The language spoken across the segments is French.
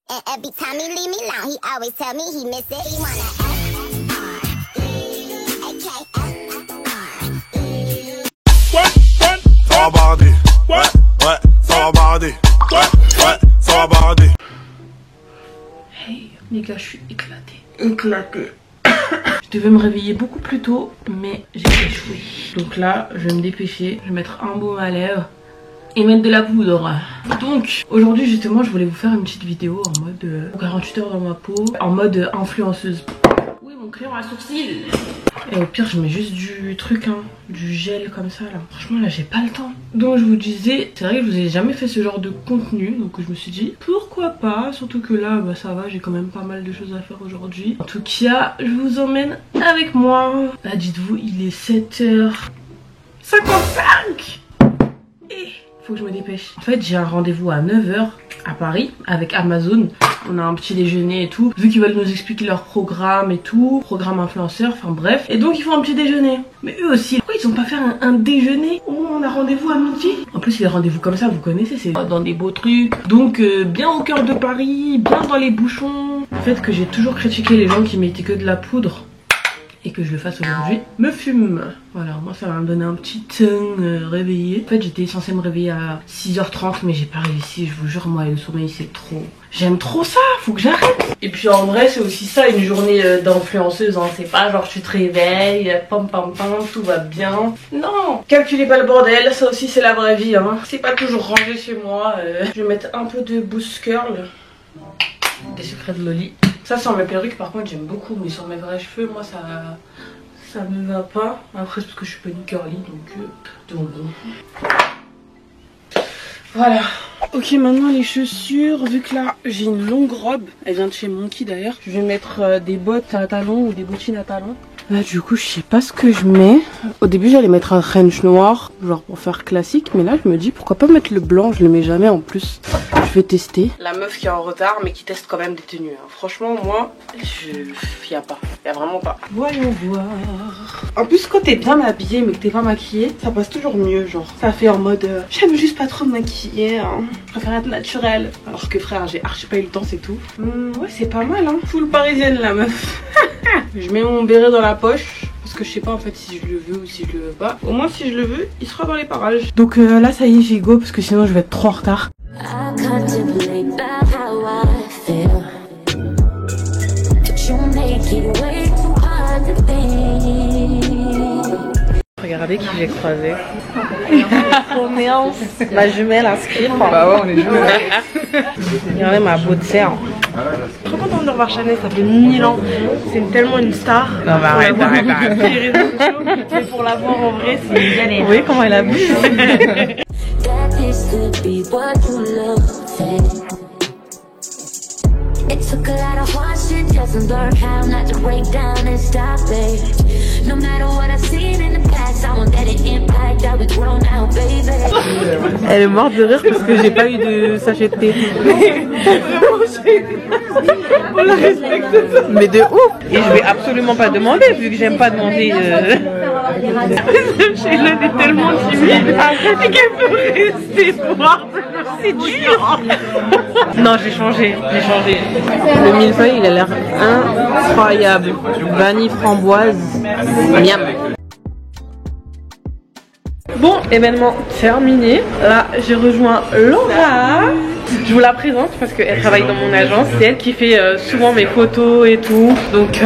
And every time he leave me alone, he always tell me he miss it. He wanna ça va barder. Ouais, ça va barder. Ouais, ça va barder. Hey les gars, je suis éclatée. Je devais me réveiller beaucoup plus tôt, mais j'ai échoué. Donc là, je vais me dépêcher, je vais mettre un baume à lèvres et mettre de la poudre. Donc aujourd'hui justement, je voulais vous faire une petite vidéo en mode 48 heures dans ma peau, en mode influenceuse. Oui, mon crayon à sourcils. Et au pire, je mets juste du truc, hein, du gel comme ça là. Franchement là, j'ai pas le temps. Donc je vous disais, c'est vrai que je vous ai jamais fait ce genre de contenu, donc je me suis dit pourquoi pas. Surtout que là, bah, ça va, j'ai quand même pas mal de choses à faire aujourd'hui. En tout cas, je vous emmène avec moi. Là, dites-vous, il est 7h55 et faut que je me dépêche. En fait, j'ai un rendez-vous à 9h à Paris avec Amazon. On a un petit déjeuner et tout, vu qu'ils veulent nous expliquer leur programme et tout, programme influenceur, enfin bref. Et donc ils font un petit déjeuner. Mais eux aussi, pourquoi ils ont pas fait un déjeuner où on a rendez-vous à midi? En plus les rendez-vous comme ça, vous connaissez, c'est dans des beaux trucs. Donc bien au cœur de Paris, bien dans les bouchons. Le fait que j'ai toujours critiqué les gens qui mettaient que de la poudre et que je le fasse aujourd'hui me fume. Voilà, moi ça va me donner un petit temps réveillé. En fait j'étais censée me réveiller à 6h30 mais j'ai pas réussi, je vous jure, moi le sommeil c'est trop... J'aime trop ça, faut que j'arrête. Et puis en vrai c'est aussi ça une journée d'influenceuse, hein. C'est pas genre tu te réveilles, pam pam pam, tout va bien. Non, calculez pas le bordel, ça aussi c'est la vraie vie, hein. C'est pas toujours rangé chez moi. Je vais mettre un peu de boost curl, des secrets de Loli. Ça sur mes perruques par contre j'aime beaucoup, mais sur mes vrais cheveux moi ça me va pas. Après c'est parce que je suis pas une curly donc bon. Voilà. Ok, maintenant les chaussures, vu que là j'ai une longue robe, elle vient de chez Monkey d'ailleurs, je vais mettre des bottes à talons ou des bottines à talons. Là du coup je sais pas ce que je mets. Au début j'allais mettre un trench noir, genre pour faire classique, mais là je me dis pourquoi pas mettre le blanc, je le mets jamais en plus. Je vais tester. La meuf qui est en retard mais qui teste quand même des tenues, hein. Franchement moi, y a pas, y a vraiment pas. Voyons voir. En plus quand t'es bien habillée mais que t'es pas maquillée, ça passe toujours mieux, genre. Ça fait en mode j'aime juste pas trop me maquiller, hein. Je préfère être naturelle. Alors que frère j'ai archi pas eu le temps, c'est tout. Ouais c'est pas mal, hein. Full parisienne la meuf. Je mets mon béret dans la poche parce que je sais pas en fait si je le veux ou si je le veux pas. Au moins si je le veux, il sera dans les parages. Donc là ça y est, j'y go parce que sinon je vais être trop en retard. Regardez qui j'ai croisé. Ma jumelle inscrite. Bah ouais, on est jumelles. Regardez ma beau de serre. Je suis trop contente de revoir Chanel, ça fait 1000 ans. C'est tellement une star. Non bah arrête. Les réseaux sociaux, mais pour la voir en vrai, c'est une galère. Vous voyez comment elle a bu. It took a lot of hardship just to learn how not to break down and stop it. No matter what I've seen in the past, I won't let it impact how we grow now, baby. Elle est morte de rire parce que j'ai pas eu de sachet de thé. On la respecte. Mais de ouf. Et je vais absolument pas demander vu que j'aime pas demander. Sheila est tellement timide et qu'elle peut rester boire. C'est dur. Non, j'ai changé. Le millefeuille, il a l'air incroyable. Vanille framboise, miam. Bon, événement terminé. Là, j'ai rejoint Laura. Je vous la présente parce qu'elle travaille dans mon agence. C'est elle qui fait souvent mes photos et tout. Donc,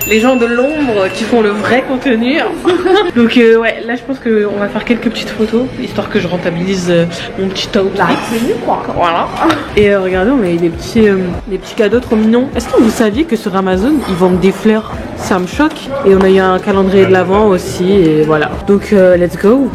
les gens de l'ombre qui font le vrai contenu. Donc, ouais, là, je pense qu'on va faire quelques petites photos histoire que je rentabilise mon petit outfit. Voilà. Et regardez, on a eu des petits cadeaux trop mignons. Est-ce que vous saviez que sur Amazon, ils vendent des fleurs? Ça me choque. Et on a eu un calendrier de l'Avent aussi. Et voilà. Donc, let's go.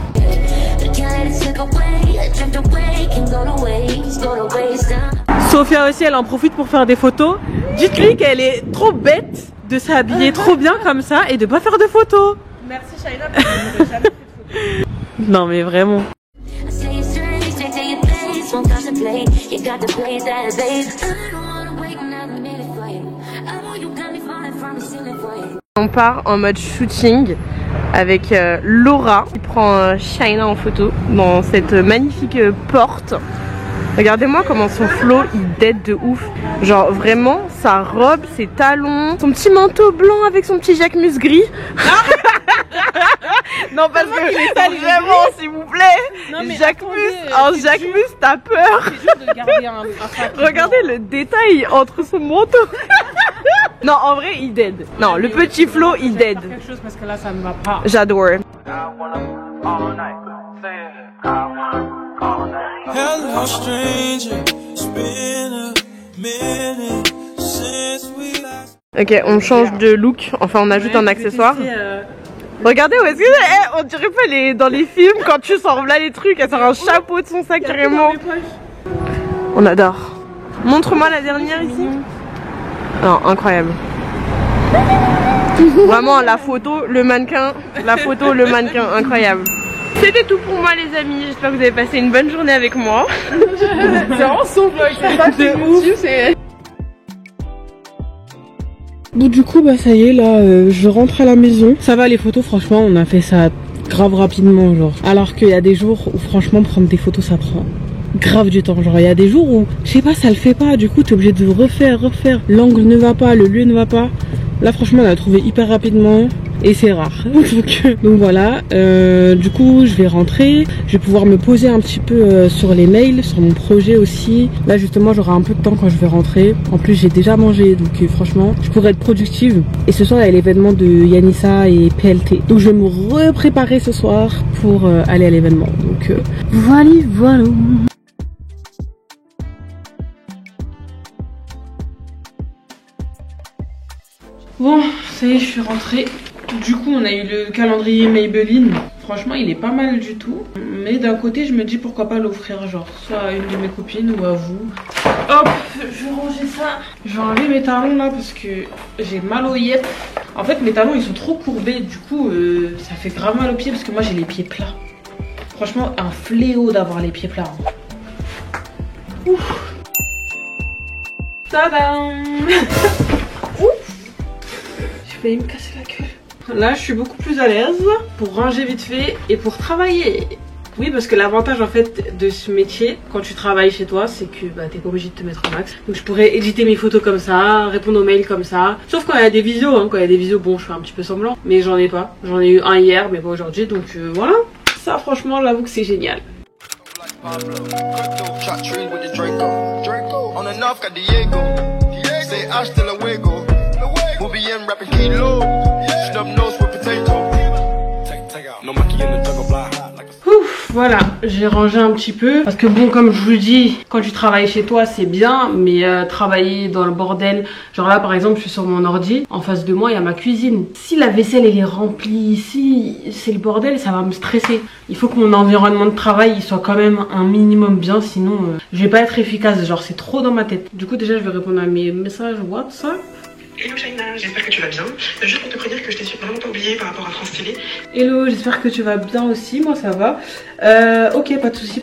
Sophia aussi, elle en profite pour faire des photos. Dites-lui qu'elle est trop bête de s'habiller trop bien comme ça et de pas faire de photos. Merci Shaina parce que je n'aurais jamais fait de photos. Non mais vraiment. On part en mode shooting avec Laura qui prend Shaina en photo dans cette magnifique porte. Regardez-moi comment son flow il dead de ouf. Genre vraiment sa robe, ses talons, son petit manteau blanc avec son petit Jacquemus gris. Non parce que vraiment s'il vous plaît, Jacquemus, en Jacquemus t'as peur. Regardez le détail entre son manteau. Non en vrai il dead. Non le petit flow il dead. Quelque chose parce que là ça ne va pas. J'adore. Hello stranger, it's been a minute since we last. Ok, on change de look, enfin on ajoute un accessoire. Regardez où est-ce que on dirait pas dans les films quand tu sors là les trucs, elle sort un chapeau de son sac carrément. On adore. Montre-moi la dernière ici. Non, incroyable. Vraiment la photo, le mannequin, incroyable. C'était tout pour moi les amis, j'espère que vous avez passé une bonne journée avec moi. C'est vraiment son vlog, c'est pas de ouf. Donc du coup bah ça y est là je rentre à la maison. Ça va les photos franchement on a fait ça grave rapidement genre. Alors qu'il y a des jours où franchement prendre des photos ça prend grave du temps. Genre il y a des jours où je sais pas ça le fait pas, du coup t'es obligé de refaire. L'angle ne va pas, le lieu ne va pas. Là franchement on a trouvé hyper rapidement. Et c'est rare. Donc voilà, du coup je vais rentrer, je vais pouvoir me poser un petit peu sur les mails, sur mon projet aussi. Là justement j'aurai un peu de temps quand je vais rentrer. En plus j'ai déjà mangé donc franchement je pourrais être productive. Et ce soir il y a l'événement de Yanissa et PLT. Donc je vais me repréparer ce soir pour aller à l'événement. Donc voilà. Bon, ça y est, je suis rentrée. Du coup, on a eu le calendrier Maybelline. Franchement, il est pas mal du tout. Mais d'un côté, je me dis pourquoi pas l'offrir, genre, soit à une de mes copines ou à vous. Hop, je vais ranger ça. Je vais enlever mes talons là parce que j'ai mal aux yep. En fait, mes talons, ils sont trop courbés. Du coup, ça fait grave mal aux pieds parce que moi, j'ai les pieds plats. Franchement, un fléau d'avoir les pieds plats. Ouf. Tadam. J'ai failli me casser la gueule. Là je suis beaucoup plus à l'aise pour ranger vite fait et pour travailler. Oui parce que l'avantage en fait de ce métier quand tu travailles chez toi c'est que bah, t'es pas obligé de te mettre au max. Donc je pourrais éditer mes photos comme ça, répondre aux mails comme ça. Sauf quand il y a des visios, hein. Quand il y a des visios bon je fais un petit peu semblant. Mais j'en ai pas. J'en ai eu un hier mais pas aujourd'hui donc voilà. Ça franchement j'avoue que c'est génial. Ouf, voilà, j'ai rangé un petit peu parce que bon comme je vous dis, quand tu travailles chez toi c'est bien, mais travailler dans le bordel, genre là par exemple je suis sur mon ordi, en face de moi il y a ma cuisine. Si la vaisselle elle est remplie, si c'est le bordel ça va me stresser. Il faut que mon environnement de travail il soit quand même un minimum bien, sinon je vais pas être efficace, genre c'est trop dans ma tête. Du coup déjà je vais répondre à mes messages WhatsApp. Hello Shaina, j'espère que tu vas bien. Juste pour te prévenir que je t'ai vraiment pas oublié par rapport à France Télé. Hello, j'espère que tu vas bien aussi, moi ça va. Ok, pas de soucis.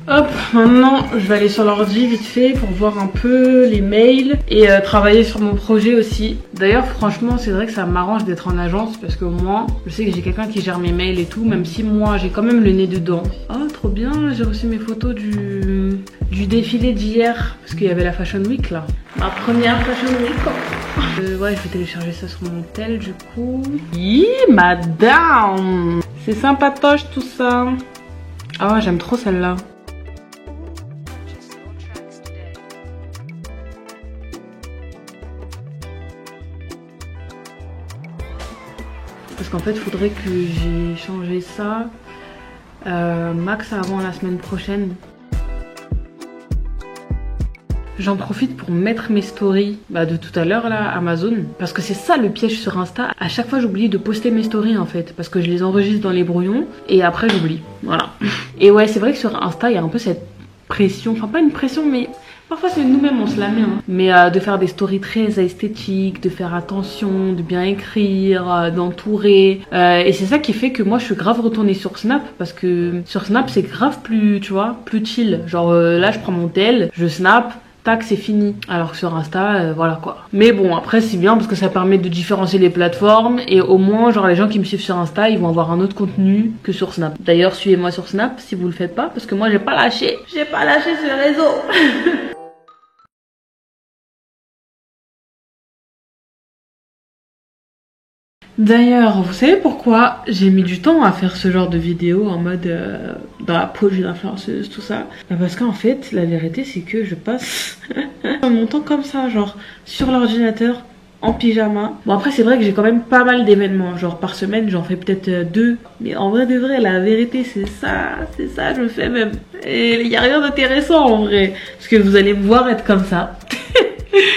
Hop, maintenant je vais aller sur l'ordi vite fait pour voir un peu les mails et travailler sur mon projet aussi. D'ailleurs franchement c'est vrai que ça m'arrange d'être en agence parce qu'au moins je sais que j'ai quelqu'un qui gère mes mails et tout, même si moi j'ai quand même le nez dedans. Oh trop bien, j'ai reçu mes photos du défilé d'hier parce qu'il y avait la Fashion Week là. Ma première Fashion Week. Ouais je vais télécharger ça sur mon tel du coup. Hi madame, c'est sympatoche tout ça. Ah ouais j'aime trop celle-là. Parce qu'en fait, il faudrait que j'ai changé ça max avant la semaine prochaine. J'en profite pour mettre mes stories de tout à l'heure là, Amazon. Parce que c'est ça le piège sur Insta. À chaque fois, j'oublie de poster mes stories en fait. Parce que je les enregistre dans les brouillons et après j'oublie. Voilà. Et ouais, c'est vrai que sur Insta, il y a un peu cette pression. Enfin, pas une pression, mais... Parfois c'est nous-mêmes on se la met hein. Mais de faire des stories très esthétiques, de faire attention, de bien écrire, d'entourer et c'est ça qui fait que moi je suis grave retournée sur Snap. Parce que sur Snap c'est grave plus, tu vois, plus chill. Genre là je prends mon tel, je snap tac c'est fini. Alors que sur Insta, voilà quoi. Mais bon après c'est bien parce que ça permet de différencier les plateformes et au moins genre les gens qui me suivent sur Insta ils vont avoir un autre contenu que sur Snap. D'ailleurs suivez-moi sur Snap si vous le faites pas parce que moi j'ai pas lâché ce réseau. D'ailleurs, vous savez pourquoi j'ai mis du temps à faire ce genre de vidéo en mode dans la peau d'une influenceuse, tout ça? Parce qu'en fait, la vérité c'est que je passe mon temps comme ça, genre sur l'ordinateur, en pyjama. Bon après c'est vrai que j'ai quand même pas mal d'événements, genre par semaine j'en fais peut-être 2. Mais en vrai de vrai, la vérité c'est ça, je fais même. Et il n'y a rien d'intéressant en vrai. Parce que vous allez me voir être comme ça.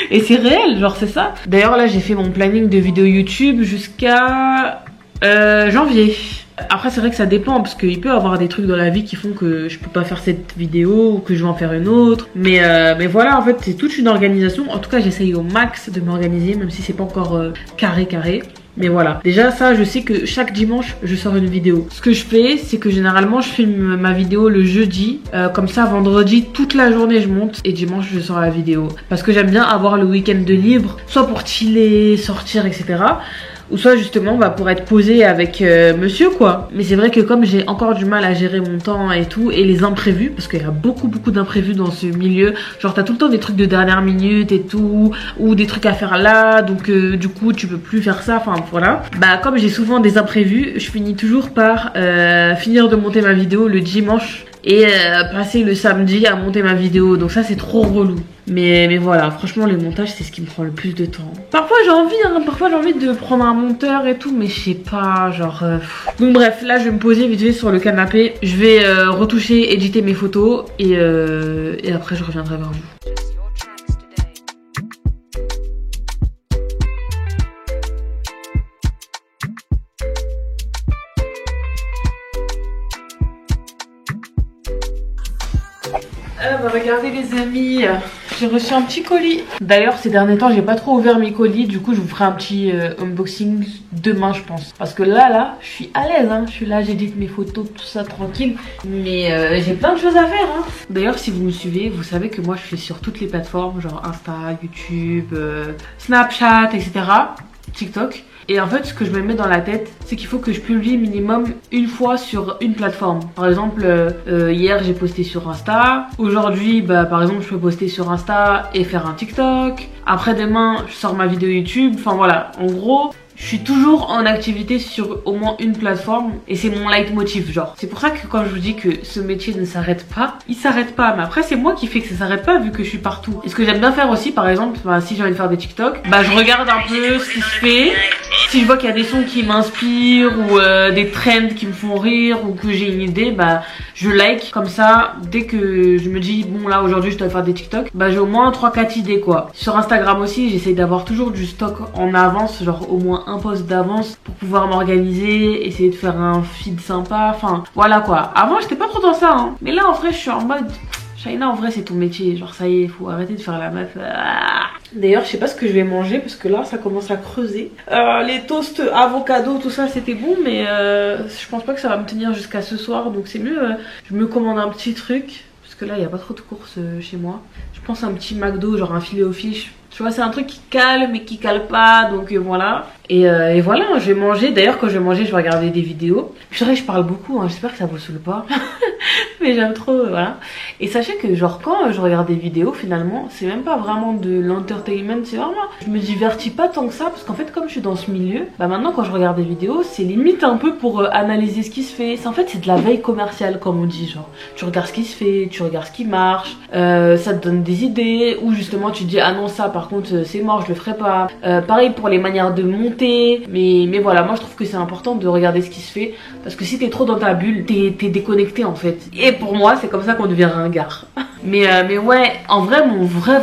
Et c'est réel, genre c'est ça. D'ailleurs là j'ai fait mon planning de vidéos YouTube jusqu'à janvier. Après c'est vrai que ça dépend parce qu'il peut y avoir des trucs dans la vie qui font que je peux pas faire cette vidéo ou que je vais en faire une autre. Mais voilà en fait c'est toute une organisation. En tout cas j'essaye au max de m'organiser même si c'est pas encore carré. Mais voilà, déjà ça je sais que chaque dimanche je sors une vidéo. Ce que je fais c'est que généralement je filme ma vidéo le jeudi, comme ça vendredi toute la journée je monte et dimanche je sors la vidéo. Parce que j'aime bien avoir le week-end de libre, soit pour chiller, sortir etc. Ou soit justement pour être posée avec monsieur quoi. Mais c'est vrai que comme j'ai encore du mal à gérer mon temps et tout, et les imprévus, parce qu'il y a beaucoup d'imprévus dans ce milieu. Genre t'as tout le temps des trucs de dernière minute et tout, ou des trucs à faire là, donc du coup tu peux plus faire ça, enfin voilà. Bah comme j'ai souvent des imprévus, je finis toujours par finir de monter ma vidéo le dimanche et passer le samedi à monter ma vidéo. Donc ça c'est trop relou. Mais voilà, franchement les montages c'est ce qui me prend le plus de temps. Parfois j'ai envie de prendre un monteur et tout, mais je sais pas, genre... Donc bref, là je vais me poser vite fait sur le canapé. Je vais retoucher, éditer mes photos et après je reviendrai vers vous. Bah regardez les amis, j'ai reçu un petit colis. D'ailleurs ces derniers temps j'ai pas trop ouvert mes colis, du coup je vous ferai un petit unboxing demain je pense. Parce que là je suis à l'aise, hein. Je suis là, j'édite mes photos, tout ça tranquille. Mais j'ai plein de choses à faire hein. D'ailleurs si vous me suivez, vous savez que moi je suis sur toutes les plateformes, genre Insta, YouTube, Snapchat, etc. TikTok. Et en fait ce que je me mets dans la tête c'est qu'il faut que je publie minimum une fois sur une plateforme. Par exemple hier j'ai posté sur Insta. Aujourd'hui par exemple je peux poster sur Insta et faire un TikTok. Après demain je sors ma vidéo YouTube. Enfin voilà, en gros je suis toujours en activité sur au moins une plateforme et c'est mon leitmotiv genre. C'est pour ça que quand je vous dis que ce métier ne s'arrête pas, il s'arrête pas. Mais après c'est moi qui fais que ça s'arrête pas vu que je suis partout. Et ce que j'aime bien faire aussi par exemple, si j'ai envie de faire des TikTok, je regarde un peu ce qui se fait. Si je vois qu'il y a des sons qui m'inspirent ou des trends qui me font rire ou que j'ai une idée, je like comme ça. Dès que je me dis bon là aujourd'hui je dois faire des TikTok, j'ai au moins 3-4 idées quoi. Sur Instagram aussi j'essaie d'avoir toujours du stock en avance, genre au moins un post d'avance pour pouvoir m'organiser, essayer de faire un feed sympa, enfin voilà quoi. Avant j'étais pas trop dans ça hein. Mais là en vrai je suis en mode Shaina, en vrai c'est ton métier, genre ça y est, faut arrêter de faire la meuf. D'ailleurs je sais pas ce que je vais manger parce que là ça commence à creuser. Les toasts avocado tout ça c'était bon, mais je pense pas que ça va me tenir jusqu'à ce soir, donc c'est mieux je me commande un petit truc parce que là il y a pas trop de courses chez moi. Je pense un petit McDo, genre un filet aux fiches. Tu vois, c'est un truc qui cale mais qui cale pas, donc voilà. Et voilà, je vais manger. D'ailleurs, quand je vais manger, je vais regarder des vidéos. Puis c'est vrai que je parle beaucoup, hein. J'espère que ça vous saoule pas. Mais j'aime trop, voilà. Et sachez que genre quand je regarde des vidéos, finalement, c'est même pas vraiment de l'entertainment, c'est vraiment... Je me divertis pas tant que ça, parce qu'en fait, comme je suis dans ce milieu, maintenant quand je regarde des vidéos, c'est limite un peu pour analyser ce qui se fait. En fait, c'est de la veille commerciale, comme on dit, genre. Tu regardes ce qui se fait, tu regardes ce qui marche, ça te donne des idées, ou justement tu te dis, ah non, ça par contre, c'est mort, je le ferai pas. Pareil pour les manières de monter. Mais voilà, moi je trouve que c'est important de regarder ce qui se fait, parce que si t'es trop dans ta bulle, t'es déconnecté en fait. Et pour moi c'est comme ça qu'on devient ringard. mais ouais, en vrai mon vrai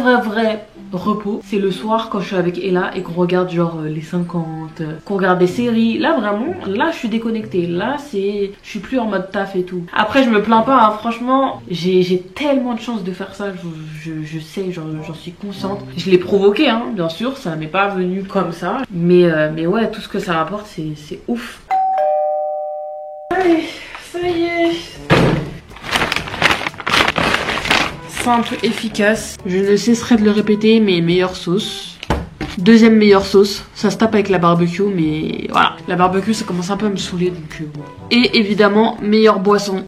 repos c'est le soir quand je suis avec Ella et qu'on regarde genre les 50, qu'on regarde des séries. Là vraiment, là je suis déconnectée, là je suis plus en mode taf et tout. Après je me plains pas hein. Franchement j'ai tellement de chance de faire ça, je sais, j'en suis consciente. Je l'ai provoqué hein, bien sûr, ça m'est pas venu comme ça, mais ouais, tout ce que ça rapporte c'est ouf. Allez, ça y est, simple, efficace. Je ne cesserai de le répéter, mais meilleure sauce. Deuxième meilleure sauce, ça se tape avec la barbecue, mais voilà. La barbecue, ça commence un peu à me saouler, donc bon. Et évidemment, meilleure boisson.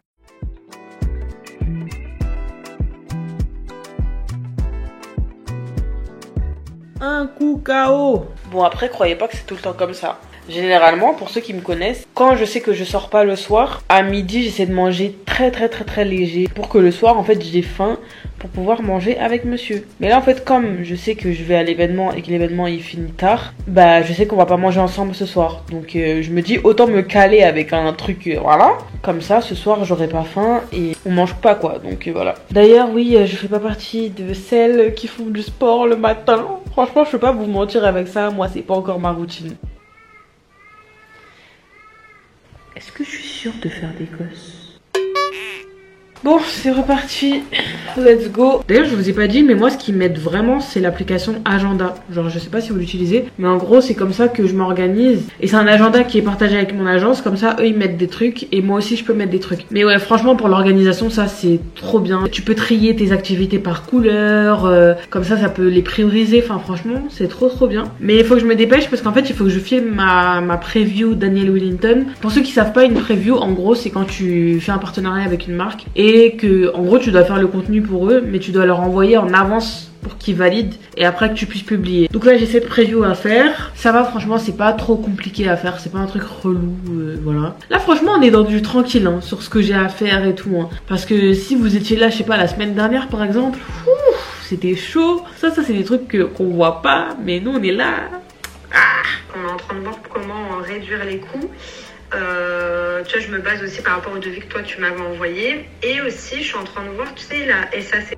Un coup KO. Bon, après, croyez pas que c'est tout le temps comme ça. Généralement, pour ceux qui me connaissent, quand je sais que je sors pas le soir, à midi, j'essaie de manger très léger pour que le soir, en fait, j'ai faim pour pouvoir manger avec monsieur. Mais là, en fait, comme je sais que je vais à l'événement et que l'événement il finit tard, bah, je sais qu'on va pas manger ensemble ce soir. Donc, je me dis autant me caler avec un truc, voilà. Comme ça, ce soir, j'aurai pas faim et on mange pas, quoi. Donc, voilà. D'ailleurs, oui, je fais pas partie de celles qui font du sport le matin. Franchement, je peux pas vous mentir avec ça. Moi, c'est pas encore ma routine. Est-ce que je suis sûre de faire des gosses? Bon, c'est reparti. Let's go. D'ailleurs, je vous ai pas dit, mais moi, ce qui m'aide vraiment, c'est l'application Agenda. Genre, je sais pas si vous l'utilisez, mais en gros, c'est comme ça que je m'organise. Et c'est un agenda qui est partagé avec mon agence. Comme ça, eux, ils mettent des trucs et moi aussi, je peux mettre des trucs. Mais ouais, franchement, pour l'organisation, ça, c'est trop bien. Tu peux trier tes activités par couleur. Comme ça peut les prioriser. Enfin, franchement, c'est trop bien. Mais il faut que je me dépêche parce qu'en fait, il faut que je filme ma preview Daniel Wellington. Pour ceux qui savent pas, une preview, en gros, c'est quand tu fais un partenariat avec une marque et que en gros tu dois faire le contenu pour eux, mais tu dois leur envoyer en avance pour qu'ils valident et après que tu puisses publier. Donc là j'ai cette preview à faire. Ça va, franchement, c'est pas trop compliqué à faire, c'est pas un truc relou, voilà. Là franchement on est dans du tranquille hein, sur ce que j'ai à faire et tout hein. Parce que si vous étiez là, je sais pas, la semaine dernière par exemple, c'était chaud. Ça c'est des trucs qu'on voit pas, mais nous on est là. On est en train de voir comment réduire les coûts. Tu vois, je me base aussi par rapport au devis que toi tu m'avais envoyé. Et aussi, je suis en train de voir, tu sais, la SAC.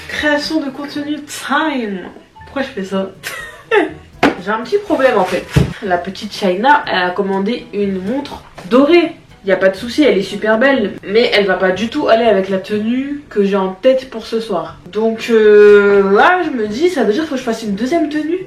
Création de contenu time. Pourquoi je fais ça? J'ai un petit problème en fait. La petite Shaina, elle a commandé une montre dorée. Il n'y a pas de souci, elle est super belle. Mais elle va pas du tout aller avec la tenue que j'ai en tête pour ce soir. Donc là, je me dis, ça veut dire qu'il faut que je fasse une deuxième tenue.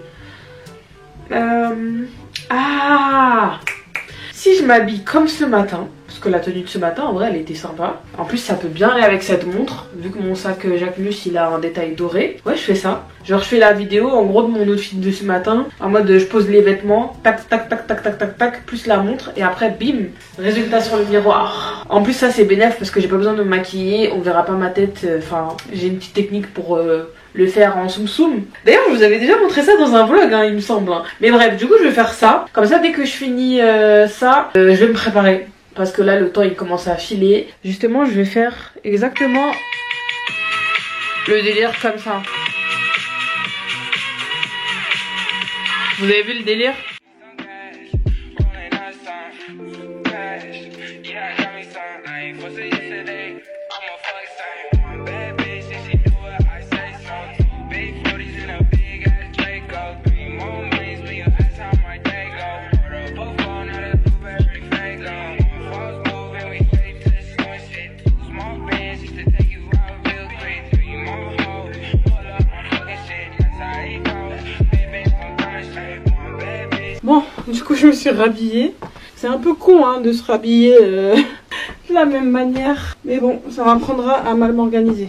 Si je m'habille comme ce matin, parce que la tenue de ce matin, en vrai, elle était sympa. En plus, ça peut bien aller avec cette montre, vu que mon sac Jacquemus, il a un détail doré. Ouais, je fais ça. Genre, je fais la vidéo, en gros, de mon outfit de ce matin, en mode, je pose les vêtements, tac, tac, tac, tac, tac, tac, tac, plus la montre, et après, bim, résultat sur le miroir. En plus, ça, c'est bénéf, parce que j'ai pas besoin de me maquiller, on verra pas ma tête, enfin, j'ai une petite technique pour le faire en soum soum. D'ailleurs, je vous avais déjà montré ça dans un vlog, hein, il me semble. Hein. Mais bref, du coup, je vais faire ça. Comme ça, dès que je finis ça, je vais me préparer. Parce que là, le temps, il commence à filer. Justement, je vais faire exactement le délire comme ça. Vous avez vu le délire? Bon, du coup je me suis rhabillée. C'est un peu con hein, de se rhabiller de la même manière. Mais bon, ça m'apprendra à mal m'organiser.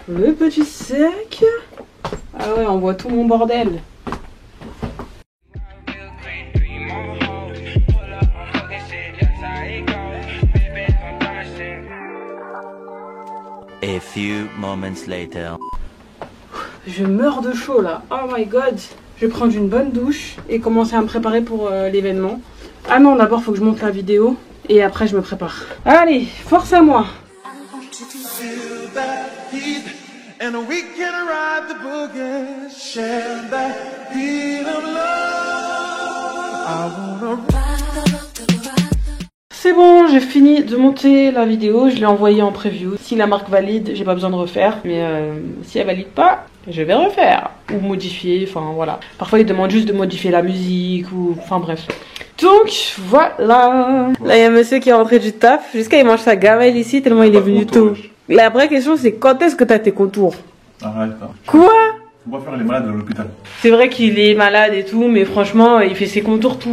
Le petit sac. Ah ouais, on voit tout mon bordel. A few moments later. Je meurs de chaud là. Oh my god. Je vais prendre une bonne douche et commencer à me préparer pour l'événement. Ah non, d'abord faut que je monte la vidéo et après je me prépare. Allez, force à moi. C'est bon, j'ai fini de monter la vidéo, je l'ai envoyée en preview. Si la marque valide, j'ai pas besoin de refaire, mais si elle valide pas, je vais refaire. ou modifier, enfin voilà. Parfois ils demandent juste de modifier la musique ou enfin bref. Donc voilà. Là il y a un monsieur qui est rentré du taf, jusqu'à il mange sa gamelle ici tellement il est venu tôt. La vraie question c'est quand est-ce que t'as tes contours? Arrête. Quoi? On va faire les malades à l'hôpital. C'est vrai qu'il est malade et tout, mais franchement il fait ses contours toutes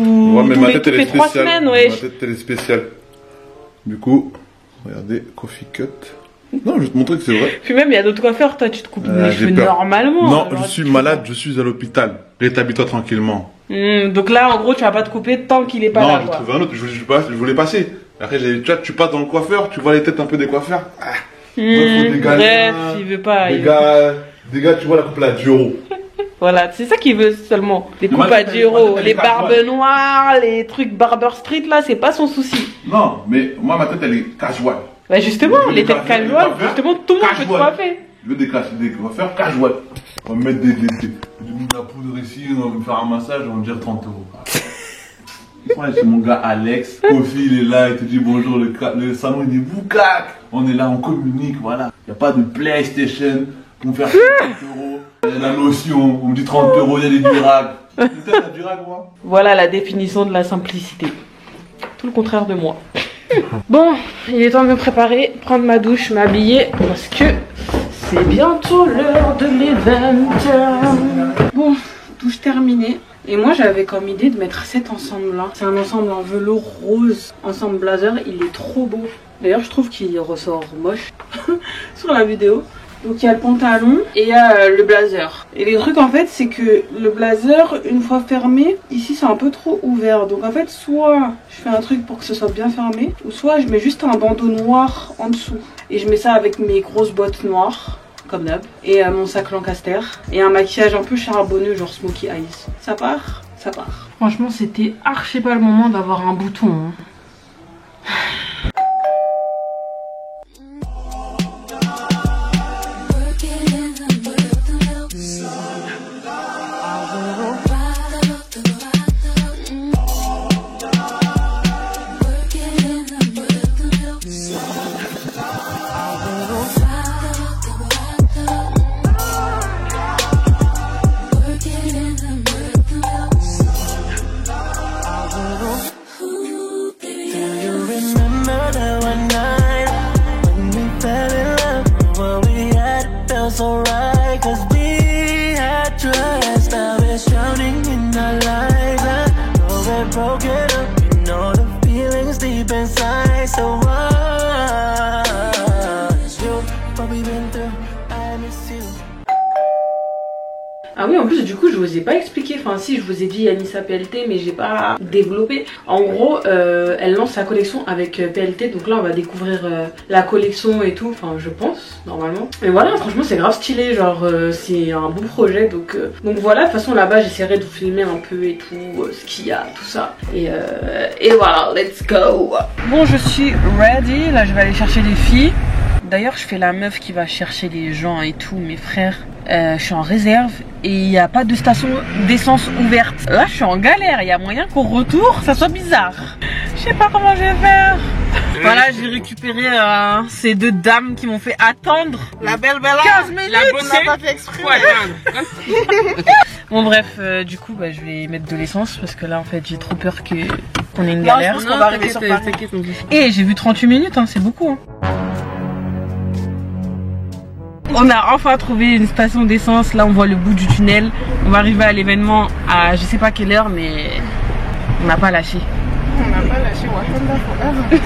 les 3 semaines, ouais. Ma tête elle est spéciale. Du coup, regardez, coffee cut. Non, je vais te montrer que c'est vrai. Puis même il y a d'autres coiffeurs, toi tu te coupes les cheveux normalement. Non, je suis malade, je suis à l'hôpital. Rétablis-toi tranquillement. Donc là en gros tu vas pas te couper tant qu'il est pas là. Non, je trouve un autre, je voulais passer. Après tu passes dans le coiffeur, tu vois les têtes un peu des coiffeurs. Bref, il veut pas. Des gars, tu vois la coupe là, 10 €. Voilà, c'est ça qu'il veut seulement. Les coupes à 10 €, les barbes noires, les trucs Barber Street là, c'est pas son souci. Non, mais moi ma tête elle est casual. Bah justement, les têtes casual, justement tout le monde peut te coiffer. Je veux des coiffeurs casual. On va me mettre de la poudre ici, on va me faire un massage, on va me dire 30 €. Ouais, c'est mon gars Alex. Kofi il est là, il te dit bonjour, le salon il est boucac. On est là, on communique, voilà. Il n'y a pas de PlayStation pour me faire 30 €. Il y a la notion, on me dit 30 €, il y a des durags. Peut-être la durag, moi. Voilà la définition de la simplicité. Tout le contraire de moi. Bon, il est temps de me préparer, prendre ma douche, m'habiller, parce que c'est bientôt l'heure de l'event. Bon, douche terminée. Et moi j'avais comme idée de mettre cet ensemble là. C'est un ensemble en velours rose, ensemble blazer, il est trop beau. D'ailleurs je trouve qu'il ressort moche sur la vidéo. Donc il y a le pantalon et il y a le blazer. Et les trucs en fait c'est que le blazer une fois fermé, ici c'est un peu trop ouvert. Donc en fait soit je fais un truc pour que ce soit bien fermé, ou soit je mets juste un bandeau noir en dessous. Et je mets ça avec mes grosses bottes noires. Comme d'hab, et mon sac Lancaster et un maquillage un peu charbonneux genre Smokey Eyes. Ça part, ça part. Franchement c'était archi pas le moment d'avoir un bouton hein. Ah oui, en plus du coup je vous ai pas expliqué, enfin si je vous ai dit Anissa PLT mais j'ai pas développé. En gros elle lance sa collection avec PLT, donc là on va découvrir la collection et tout, enfin je pense normalement. Mais voilà, franchement c'est grave stylé, genre c'est un beau projet, donc voilà, de toute façon là-bas j'essaierai de vous filmer un peu et tout, ce qu'il y a, tout ça. Et voilà, let's go. Bon je suis ready, là je vais aller chercher les filles. D'ailleurs je fais la meuf qui va chercher les gens et tout, mes frères. Je suis en réserve et il n'y a pas de station d'essence ouverte. Là je suis en galère, il y a moyen qu'au retour ça soit bizarre. Je sais pas comment je vais faire. Voilà, j'ai récupéré ces deux dames qui m'ont fait attendre. La belle 15 minutes. La bonne n'a pas fait exprès. Bon bref, du coup je vais mettre de l'essence parce que là en fait j'ai trop peur qu'on ait une galère. Je pense qu'on va arriver sur Paris. Et j'ai vu 38 minutes, hein, c'est beaucoup. Hein. On a enfin trouvé une station d'essence, là on voit le bout du tunnel. On va arriver à l'événement à je sais pas quelle heure, mais on n'a pas lâché. On n'a pas lâché, Wakanda forever.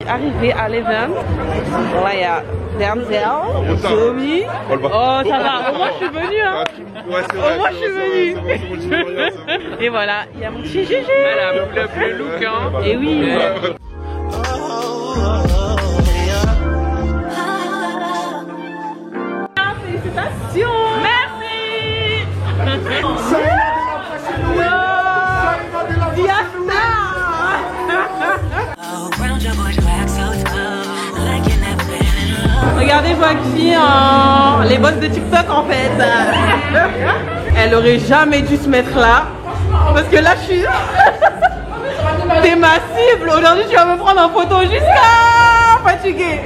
Arrivé à l'événement, là il y a Denzel, Tommy. Oh ça va, au moins je suis venue hein. Ouais, au moins je suis venue. Et voilà, il y a mon petit Gégé. Elle a le look hein. Et oui. Félicitations. Merci. Regardez Joaquin, les boss de TikTok en fait. Elle aurait jamais dû se mettre là. Parce que là je suis... T'es ma cible. Aujourd'hui, tu vas me prendre en photo jusqu'à fatiguée.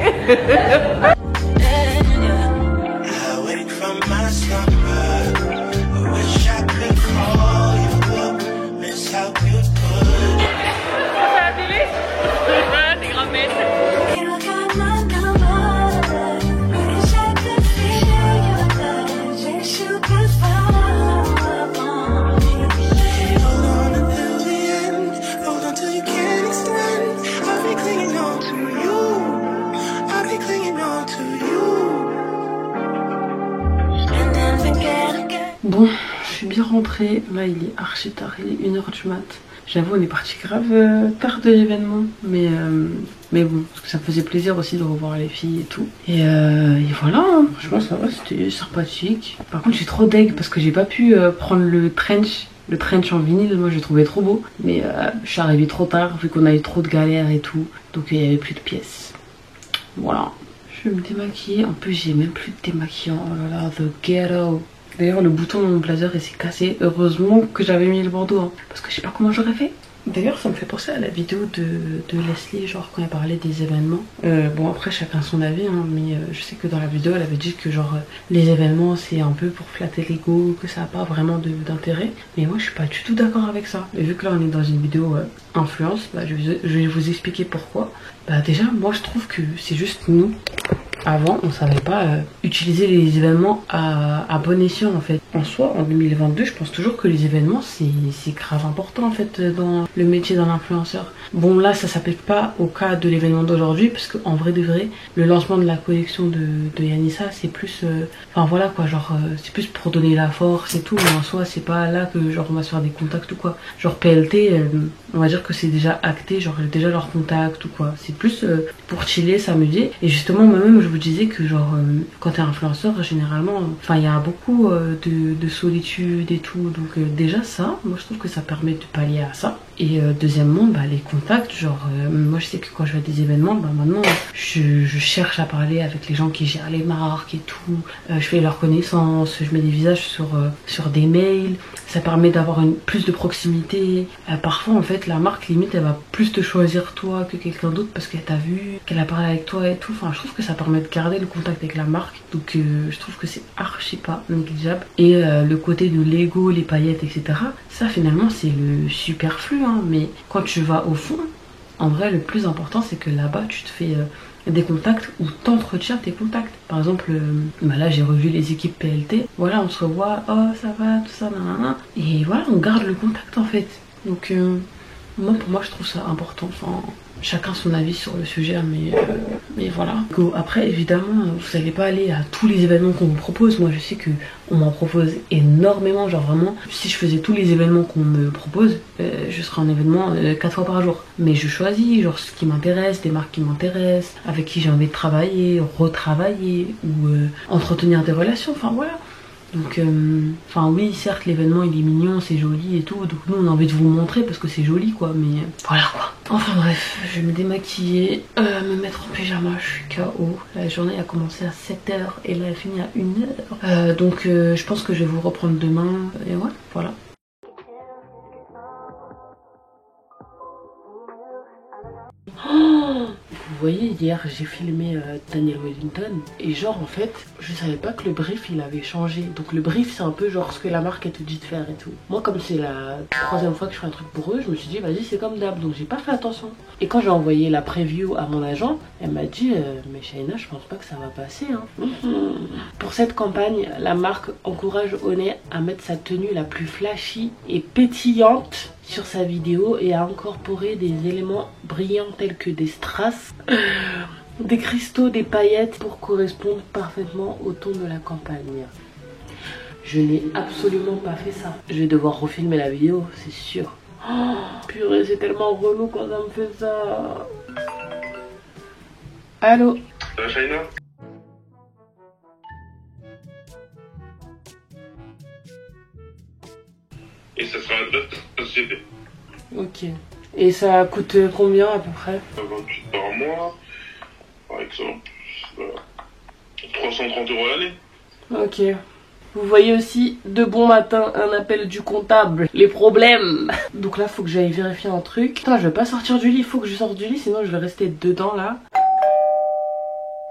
Bon, je suis bien rentrée. Là, il est archi tard, il est 1h du mat. J'avoue, on est parti grave tard de l'événement. Mais bon, parce que ça me faisait plaisir aussi de revoir les filles et tout. Et voilà, hein. Franchement, ça va, c'était sympathique. Par contre, je suis trop deg parce que j'ai pas pu prendre le trench. Le trench en vinyle, moi, je le trouvais trop beau. Mais je suis arrivée trop tard vu qu'on a eu trop de galères et tout. Donc, il n'y avait plus de pièces. Voilà. Je vais me démaquiller. En plus, j'ai même plus de démaquillant. Oh là là, the ghetto. D'ailleurs, le bouton de mon blazer, il s'est cassé. Heureusement que j'avais mis le bandeau, hein, parce que je sais pas comment j'aurais fait. D'ailleurs, ça me fait penser à la vidéo de Leslie, genre quand elle parlait des événements. Bon, après, chacun son avis, hein, mais je sais que dans la vidéo, elle avait dit que genre les événements, c'est un peu pour flatter l'ego, que ça n'a pas vraiment d'intérêt. Mais moi, je suis pas du tout d'accord avec ça. Et vu que là, on est dans une vidéo influence, bah, je vais vous expliquer pourquoi. Bah déjà, moi, je trouve que c'est juste nous. Avant, on savait pas utiliser les événements à bon escient en fait. En soi, en 2022, je pense toujours que les événements, c'est grave important en fait dans le métier d'un influenceur. Bon, là, ça s'applique pas au cas de l'événement d'aujourd'hui, parce qu'en vrai de vrai, le lancement de la collection de Yanissa, c'est plus... Enfin voilà quoi, genre, c'est plus pour donner la force et tout, mais en soi, c'est pas là que genre on va se faire des contacts ou quoi. Genre PLT, on va dire que c'est déjà acté, genre déjà leur contact ou quoi. C'est plus pour chiller, s'amuser. Et justement, moi-même, je vous disais que genre quand t'es influenceur, généralement, enfin il y a beaucoup de solitude et tout, donc déjà ça, moi je trouve que ça permet de pallier à ça. Et deuxièmement, bah, les contacts, genre moi je sais que quand je vais à des événements, bah, maintenant je cherche à parler avec les gens qui gèrent les marques et tout, je fais leur connaissance, je mets des visages sur des mails, ça permet d'avoir plus de proximité. Parfois en fait la marque limite elle va plus te choisir toi que quelqu'un d'autre parce qu'elle t'a vu, qu'elle a parlé avec toi et tout, enfin je trouve que ça permet de garder le contact avec la marque, donc je trouve que c'est archi pas négligeable. Et le côté de l'ego, les paillettes, etc., ça finalement c'est le superflu, hein, mais quand tu vas au fond, en vrai le plus important c'est que là-bas tu te fais des contacts ou t'entretiens tes contacts. Par exemple, bah là j'ai revu les équipes PLT, voilà on se revoit, oh ça va, tout ça, nanana, et voilà on garde le contact en fait. Donc moi pour moi je trouve ça important, enfin chacun son avis sur le sujet, mais voilà. Après évidemment vous n'allez pas aller à tous les événements qu'on vous propose. Moi je sais que on m'en propose énormément, genre vraiment si je faisais tous les événements qu'on me propose, je serais en événement 4 fois par jour. Mais je choisis genre ce qui m'intéresse, des marques qui m'intéressent, avec qui j'ai envie de travailler, retravailler ou entretenir des relations, enfin voilà. Donc enfin oui certes l'événement il est mignon, c'est joli et tout, donc nous on a envie de vous montrer parce que c'est joli quoi, mais voilà quoi. Enfin bref, je vais me démaquiller, me mettre en pyjama, je suis KO. La journée a commencé à 7h et là elle finit à 1h, donc je pense que je vais vous reprendre demain et ouais voilà. Vous voyez, hier j'ai filmé Daniel Wellington et genre en fait je savais pas que le brief il avait changé. Donc le brief c'est un peu genre ce que la marque elle te dit de faire et tout. Moi comme c'est la 3e fois que je fais un truc pour eux, je me suis dit vas-y c'est comme d'hab, donc j'ai pas fait attention. Et quand j'ai envoyé la preview à mon agent, elle m'a dit mais Shaina je pense pas que ça va passer hein. Pour cette campagne, la marque encourage Onet à mettre sa tenue la plus flashy et pétillante sur sa vidéo et à incorporer des éléments brillants tels que des strass, des cristaux, des paillettes pour correspondre parfaitement au ton de la campagne. Je n'ai absolument pas fait ça. Je vais devoir refilmer la vidéo, c'est sûr. Oh, purée, c'est tellement relou quand ça me fait ça. Allô? Ça va, Shaina? Et ça sera l'adresse de la société. Ok. Et ça coûte combien à peu près? 28 par mois, par exemple, 330 € l'année. Ok. Vous voyez aussi de bon matin un appel du comptable. Les problèmes. Donc là faut que j'aille vérifier un truc. Putain je vais pas sortir du lit, il faut que je sorte du lit sinon je vais rester dedans là.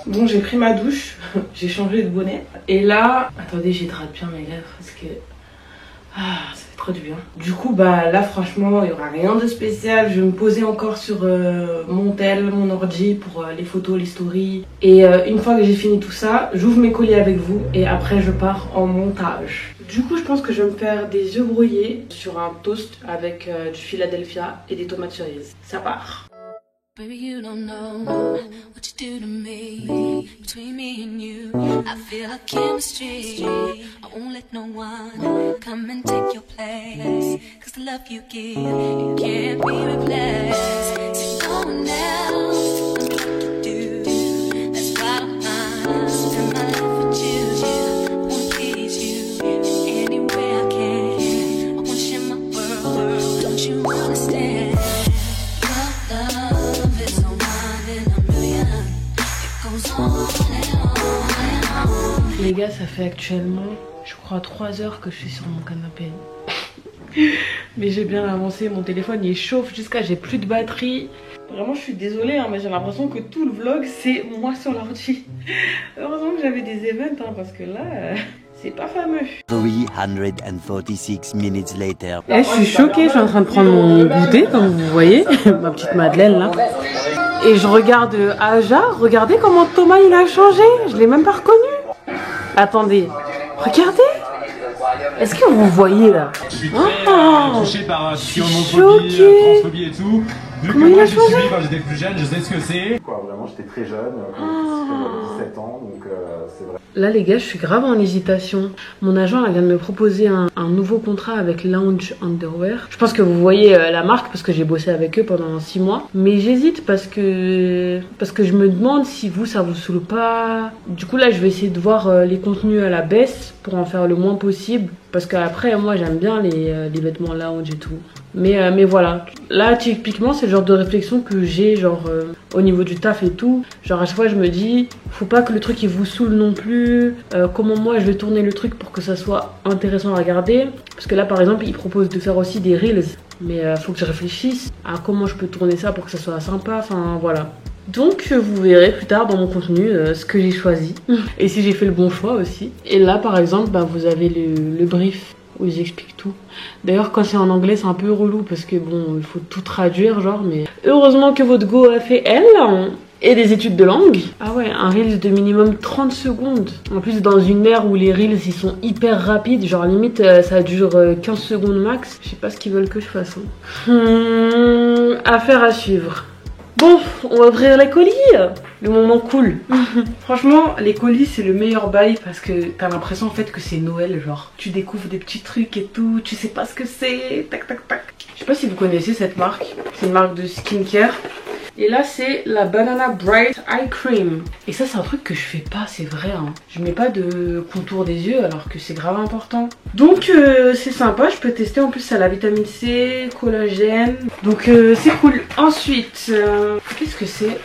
Bon j'ai pris ma douche, j'ai changé de bonnet. Et là, attendez j'hydrate bien mes lèvres parce que... Ah ça fait trop du bien. Du coup bah là franchement il y aura rien de spécial. Je vais me poser encore sur mon tel, mon ordi pour les photos, les stories. Et une fois que j'ai fini tout ça, j'ouvre mes colis avec vous et après je pars en montage. Du coup je pense que je vais me faire des œufs brouillés sur un toast avec du Philadelphia et des tomates cerises. Ça part. Baby, you don't know what you do to me. Between me and you, I feel like chemistry. I won't let no one come and take your place. Cause the love you give, it can't be replaced. There's no one else can do what you do. That's why I spend my life with you. I wanna please you any way I can. I wanna share my world, don't you understand? Les gars ça fait actuellement je crois 3 heures que je suis sur mon canapé. Mais j'ai bien avancé, mon téléphone il chauffe jusqu'à j'ai plus de batterie. Vraiment je suis désolée hein, mais j'ai l'impression que tout le vlog c'est moi sur l'ordi. Heureusement que j'avais des events hein, parce que là c'est pas fameux. 346 minutes later. Et je suis choquée, je suis en train de prendre mon goûter comme vous voyez, ma petite Madeleine là. Et je regarde Aja, regardez comment Thomas il a changé, je l'ai même pas reconnu. Attendez, regardez. Est-ce que vous voyez là? Touché par homophobie, transphobie et tout. Vu que moi j'ai subi quand j'étais plus jeune, je sais ce que c'est. Vraiment, j'étais très jeune, quand j'avais 17 ans, donc c'est vrai. Là les gars, je suis grave en hésitation. Mon agent elle vient de me proposer un nouveau contrat avec Lounge Underwear. Je pense que vous voyez la marque parce que j'ai bossé avec eux pendant 6 mois. Mais j'hésite parce que je me demande si vous ça vous saoule pas. Du coup là je vais essayer de voir les contenus à la baisse pour en faire le moins possible. Parce qu'après moi j'aime bien les vêtements lounge et tout. Mais voilà, là typiquement c'est le genre de réflexion que j'ai genre au niveau du taf et tout. Genre à chaque fois je me dis faut pas que le truc il vous saoule non plus. Comment moi je vais tourner le truc pour que ça soit intéressant à regarder. Parce que là par exemple ils proposent de faire aussi des reels. Mais faut que je réfléchisse à comment je peux tourner ça pour que ça soit sympa, enfin voilà. Donc vous verrez plus tard dans mon contenu ce que j'ai choisi et si j'ai fait le bon choix aussi. Et là par exemple bah, vous avez le brief où ils expliquent tout. D'ailleurs quand c'est en anglais c'est un peu relou parce que bon il faut tout traduire genre, mais heureusement que votre go a fait elle et des études de langue. Ah ouais, un reels de minimum 30 secondes. En plus dans une ère où les reels ils sont hyper rapides, genre limite ça dure 15 secondes max. Je sais pas ce qu'ils veulent que je fasse. Affaire à suivre. Bon, on va ouvrir les colis. Le moment cool. Franchement, les colis c'est le meilleur bail parce que t'as l'impression en fait que c'est Noël, genre. Tu découvres des petits trucs et tout, tu sais pas ce que c'est. Tac tac tac. Je sais pas si vous connaissez cette marque. C'est une marque de skincare. Et là c'est la Banana Bright Eye Cream. Et ça c'est un truc que je fais pas, c'est vrai hein. Je mets pas de contour des yeux alors que c'est grave important. Donc c'est sympa, je peux tester. En plus ça a la vitamine C, collagène. Donc c'est cool. Ensuite, qu'est-ce que c'est?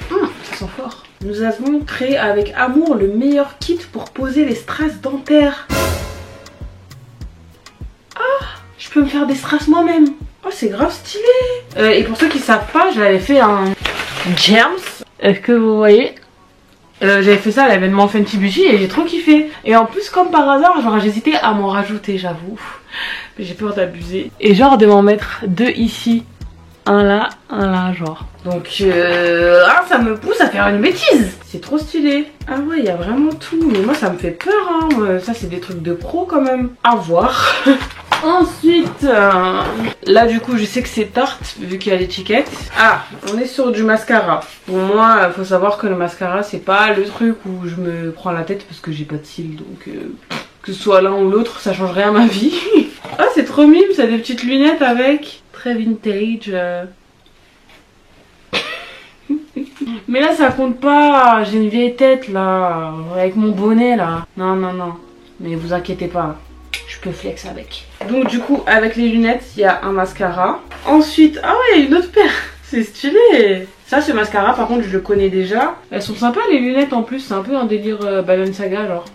Ça sent fort. Nous avons créé avec amour le meilleur kit pour poser les strass dentaires. Ah, je peux me faire des strass moi-même. Oh c'est grave stylé. Et pour ceux qui savent pas, j'avais fait un Gems. Est-ce que vous voyez? J'avais fait ça à l'événement Fenty Beauty et j'ai trop kiffé. Et en plus comme par hasard, genre j'hésitais à m'en rajouter, j'avoue. Mais j'ai peur d'abuser. Et genre de m'en mettre 2 ici. Un là, genre. Donc ça me pousse à faire une bêtise. C'est trop stylé. Ah ouais, il y a vraiment tout. Mais moi ça me fait peur hein. Ça c'est des trucs de pro quand même. À voir. Ensuite, là du coup je sais que c'est Tarte vu qu'il y a l'étiquette. Ah, on est sur du mascara. Pour moi, faut savoir que le mascara c'est pas le truc où je me prends la tête parce que j'ai pas de cils. Donc que ce soit l'un ou l'autre, ça change rien à ma vie. Ah c'est trop mime, ça a des petites lunettes avec. Très vintage. Mais là ça compte pas, j'ai une vieille tête là, avec mon bonnet là. Non. Mais vous inquiétez pas, je peux flex avec. Donc du coup avec les lunettes il y a un mascara. Ensuite, ah ouais une autre paire, c'est stylé. Ça ce mascara par contre je le connais déjà. Elles sont sympas les lunettes en plus, c'est un peu un délire Balenciaga genre.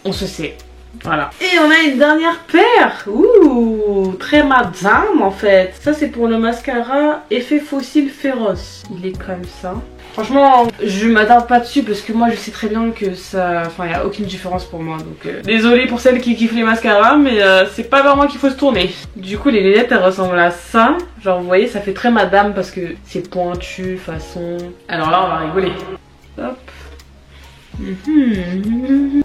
on se sait. Voilà. Et on a une dernière paire. Ouh, très madame en fait. Ça c'est pour le mascara effet fossile féroce. Il est comme ça. Franchement, je m'attarde pas dessus parce que moi je sais très bien que ça... Enfin, il n'y a aucune différence pour moi. Donc, désolée pour celles qui kiffent les mascaras, mais c'est pas vers moi qu'il faut se tourner. Du coup, les lunettes, elles ressemblent à ça. Genre, vous voyez, ça fait très madame parce que c'est pointu, façon... Alors là, on va rigoler. Hop.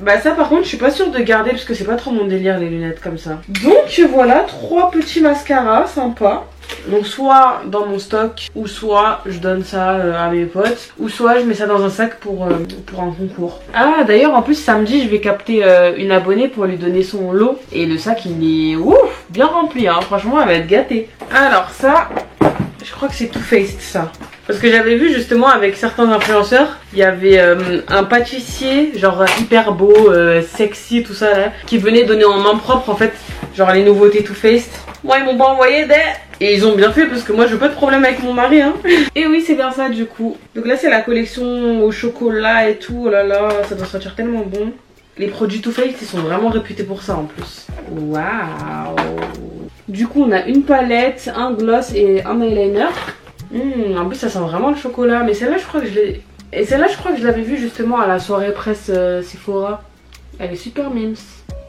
Bah ça par contre je suis pas sûre de garder parce que c'est pas trop mon délire les lunettes comme ça. Donc voilà 3 petits mascaras sympas. Donc soit dans mon stock ou soit je donne ça à mes potes ou soit je mets ça dans un sac pour un concours. Ah d'ailleurs en plus samedi je vais capter une abonnée pour lui donner son lot et le sac il est ouf bien rempli hein. Franchement elle va être gâtée. Alors ça je crois que c'est Too Faced ça. Parce que j'avais vu justement avec certains influenceurs, il y avait un pâtissier genre hyper beau, sexy tout ça là, qui venait donner en main propre en fait genre les nouveautés Too Faced. Moi ils m'ont pas envoyé des... Et ils ont bien fait parce que moi je veux pas de problème avec mon mari hein. Et oui c'est bien ça du coup. Donc là c'est la collection au chocolat et tout, oh là là ça doit sentir tellement bon. Les produits Too Faced ils sont vraiment réputés pour ça en plus. Waouh. Du coup on a une palette, un gloss et un eyeliner. En plus ça sent vraiment le chocolat. Mais celle-là je crois que je l'ai... Et celle-là je crois que je l'avais vue justement à la soirée presse Sephora. Elle est super mimes.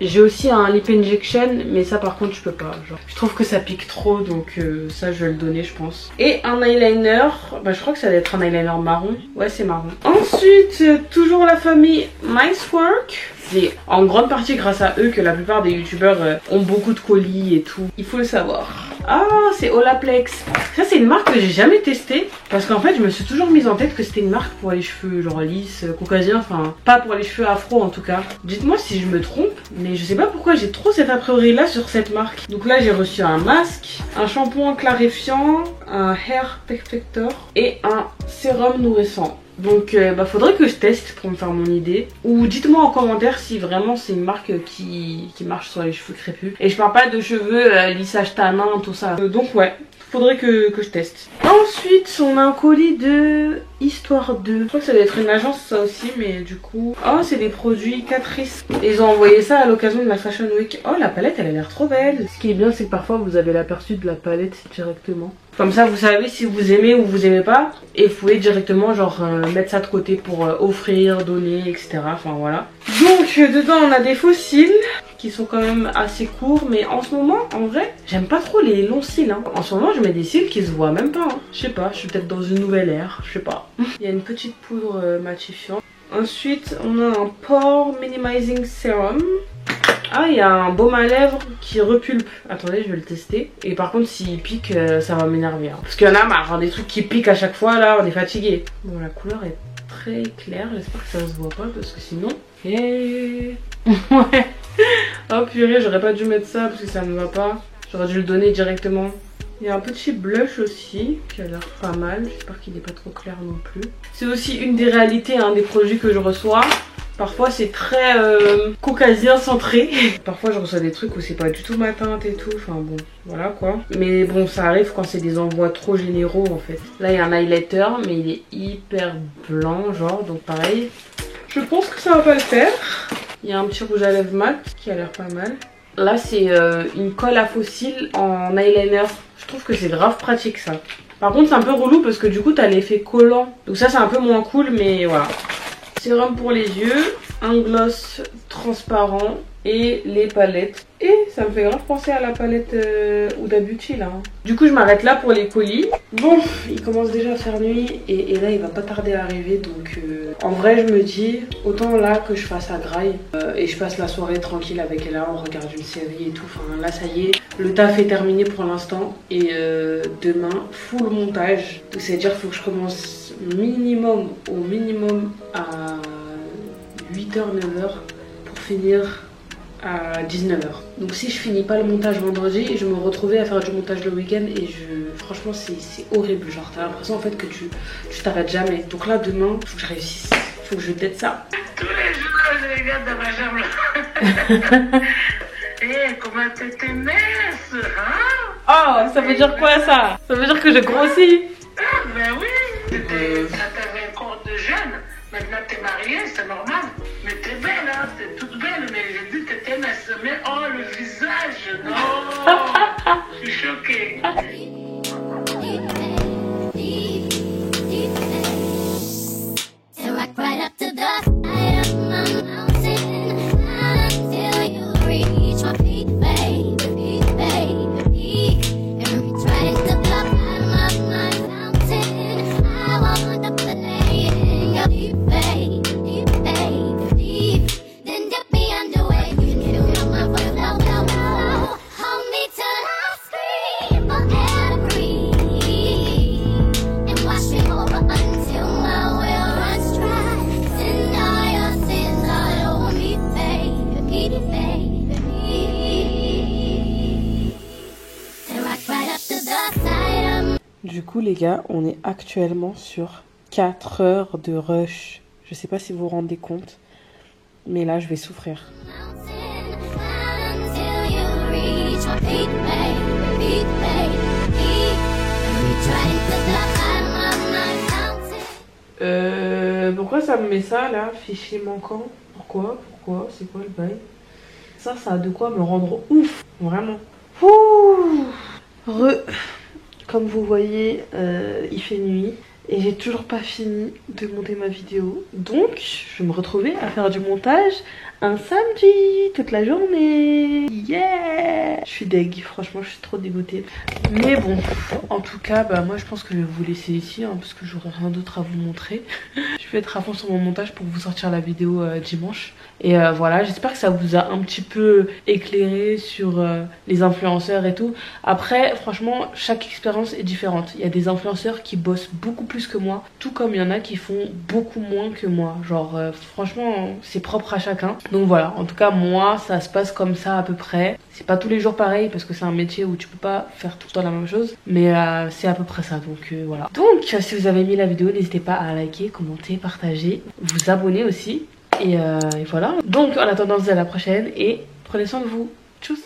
J'ai aussi un lip injection mais ça par contre je peux pas genre. Je trouve que ça pique trop donc ça je vais le donner je pense. Et un eyeliner, bah je crois que ça doit être un eyeliner marron. Ouais c'est marron. Ensuite toujours la famille Micework. C'est en grande partie grâce à eux que la plupart des youtubeurs ont beaucoup de colis et tout. Il faut le savoir. Ah c'est Olaplex. Ça c'est une marque que j'ai jamais testée. Parce qu'en fait je me suis toujours mise en tête que c'était une marque pour les cheveux genre lisses, caucasiens. Enfin pas pour les cheveux afro en tout cas. Dites-moi si je me trompe. Mais je sais pas pourquoi j'ai trop cette a priori là sur cette marque. Donc là j'ai reçu un masque, un shampoing clarifiant, un hair perfector et un sérum nourrissant. Donc bah faudrait que je teste pour me faire mon idée. Ou dites-moi en commentaire si vraiment c'est une marque qui marche sur les cheveux crépus. Et je parle pas de cheveux lissage tanin, tout ça. Donc ouais, faudrait que je teste. Ensuite on a un colis de Histoire 2. Je crois que ça doit être une agence ça aussi mais du coup... Oh c'est des produits Catrice. Et ils ont envoyé ça à l'occasion de la Fashion Week. Oh la palette elle a l'air trop belle. Ce qui est bien c'est que parfois vous avez l'aperçu de la palette directement. Comme ça vous savez si vous aimez ou vous aimez pas. Et vous pouvez directement genre mettre ça de côté pour offrir, donner etc. Enfin voilà. Donc dedans on a des fossiles qui sont quand même assez courts. Mais en ce moment en vrai j'aime pas trop les longs cils hein. En ce moment je mets des cils qui se voient même pas hein. Je sais pas, je suis peut-être dans une nouvelle ère. Je sais pas. Il y a une petite poudre matifiante. Ensuite on a un Pore Minimizing Serum. Ah il y a un baume à lèvres qui repulpe. Attendez je vais le tester. Et par contre s'il pique ça va m'énerver hein. Parce qu'il y en a marre hein, des trucs qui piquent à chaque fois là on est fatigué. Bon la couleur est très claire. J'espère que ça se voit pas parce que sinon... Ouais. Oh purée j'aurais pas dû mettre ça parce que ça ne va pas. J'aurais dû le donner directement. Il y a un petit blush aussi qui a l'air pas mal. J'espère qu'il n'est pas trop clair non plus. C'est aussi une des réalités hein, des produits que je reçois. Parfois c'est très caucasien centré. Parfois je reçois des trucs où c'est pas du tout ma teinte et tout. Enfin bon, voilà quoi. Mais bon ça arrive quand c'est des envois trop généraux en fait. Là il y a un highlighter mais il est hyper blanc genre. Donc pareil. Je pense que ça va pas le faire. Il y a un petit rouge à lèvres mat qui a l'air pas mal. Là c'est une colle à fossiles en eyeliner. Je trouve que c'est grave pratique ça. Par contre c'est un peu relou parce que du coup t'as l'effet collant. Donc ça c'est un peu moins cool mais voilà. Sérum pour les yeux, un gloss transparent et les palettes. Et ça me fait grave penser à la palette Huda Beauty là. Du coup je m'arrête là pour les colis. Bon, il commence déjà à faire nuit et là il va pas tarder à arriver. Donc en vrai je me dis autant là que je fasse à graille et je passe la soirée tranquille avec elle là, on regarde une série et tout. Enfin là ça y est, le taf est terminé pour l'instant. Et demain full montage. Donc c'est à dire qu'il faut que je commence minimum au minimum à 8h 9h pour finir à 19h. Donc si je finis pas le montage vendredi, je me retrouvais à faire du montage le week-end et franchement c'est horrible. Genre t'as l'impression en fait que tu t'arrêtes jamais. Donc là demain, faut que je réussisse. Faut que je tête ça. Tous les jours je regarde dans ma chambre là. Eh, comment t'étais mince, hein? Oh, ça veut dire quoi ça? Ça veut dire que je grossis? Ah ben oui. T'avais un corps de jeune. Maintenant t'es mariée, c'est normal. Mais t'es belle hein, t'es toute belle mais... Oh, le visage, non. Je suis choquée. Du coup les gars, on est actuellement sur 4 heures de rush. Je sais pas si vous vous rendez compte, mais là je vais souffrir. Pourquoi ça me met ça là, fichier manquant? Pourquoi? C'est quoi le bail? Ça a de quoi me rendre ouf, vraiment. Ouh. Comme vous voyez, il fait nuit et j'ai toujours pas fini de monter ma vidéo. Donc, je vais me retrouver à faire du montage un samedi, toute la journée. Yeah! Je suis deg, franchement, je suis trop dégoûtée. Mais bon, en tout cas, bah moi je pense que je vais vous laisser ici, hein, parce que j'aurai rien d'autre à vous montrer. Je vais être à fond sur mon montage pour vous sortir la vidéo dimanche. Et voilà, j'espère que ça vous a un petit peu éclairé sur les influenceurs et tout. Après, franchement, chaque expérience est différente. Il y a des influenceurs qui bossent beaucoup plus que moi, tout comme il y en a qui font beaucoup moins que moi. Genre, franchement, c'est propre à chacun. Donc voilà, en tout cas, moi, ça se passe comme ça à peu près. C'est pas tous les jours pareil, parce que c'est un métier où tu peux pas faire tout le temps la même chose. Mais c'est à peu près ça, donc voilà. Donc, si vous avez aimé la vidéo, n'hésitez pas à liker, commenter, partager, vous abonner aussi. Et voilà. Donc en attendant, on se dit à la prochaine et prenez soin de vous. Tchuss.